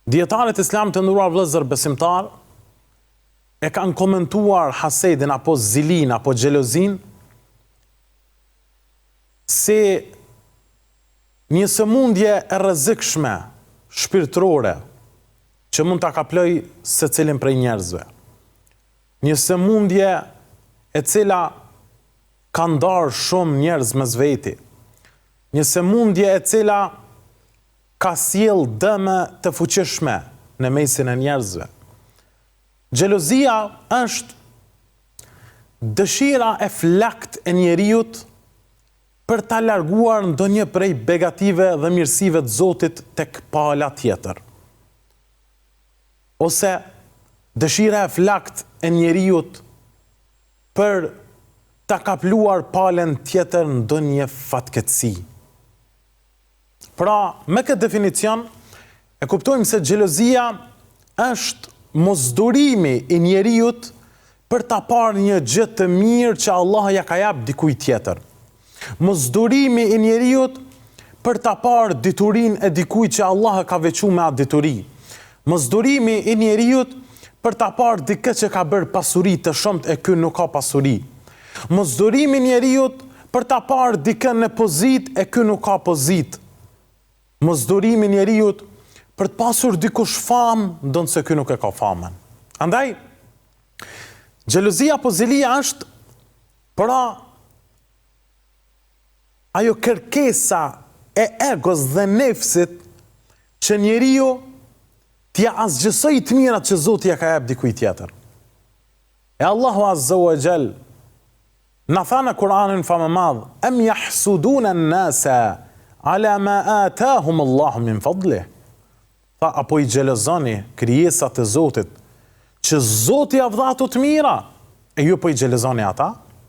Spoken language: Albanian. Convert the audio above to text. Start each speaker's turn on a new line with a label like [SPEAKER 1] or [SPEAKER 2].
[SPEAKER 1] Dietarët islam të nderuar vëllezër besimtar e kanë komentuar hasedin apo zilin apo xhelozin si një sëmundje e rrezikshme shpirtërore që mund ta kaploj secilin prej njerëzve. Një sëmundje e cila ka ndarë shumë njerëz mes veti. Një sëmundje e cila ka sjell dëme të fuqishme në mesin e njerëzve. Xhelozia është dëshira e flakt e njeriut për ta larguar ndonjë prej begative dhe mirësive të Zotit tek pala tjetër. Ose dëshira e flakt e njeriut për ta kapluar palën tjetër ndonjë fatkeqësi. Pra, me këtë definicion, e kuptojmë se xhelozia është mosdurimi i njeriut për ta parë një gjë të mirë që Allah ja ka jap dikujt tjetër. Mosdurimi i njeriut për ta parë diturinë e dikujt që Allah ka veçuar me atë dituri. Mosdurimi i njeriut për ta parë dikë që ka bërë pasuri të shumtë e ky nuk ka pasuri. Mosdurimi i njeriut për ta parë dikë në pozitë e ky nuk ka pozitë. Mosdurimi i njeriut për të pasur dikush famë, ndonë se ky nuk e ka famën. Andaj, xhelozia apo zilia është pra ajo kërkesa e egos dhe nefsit që njeriu t'ja asgjësoj të mirat që Zoti ja ka jap dikujt tjetër. E Allahu Azza wa Jall na tha në Kur'anin famëmadh, am yahsuduna an-nasa ala ma atahum Allahu min fadlih. Tha, apo i xhelozoni krijesat e Zotit që Zoti ja dha ato të mira, e ju po i xhelozoni ata?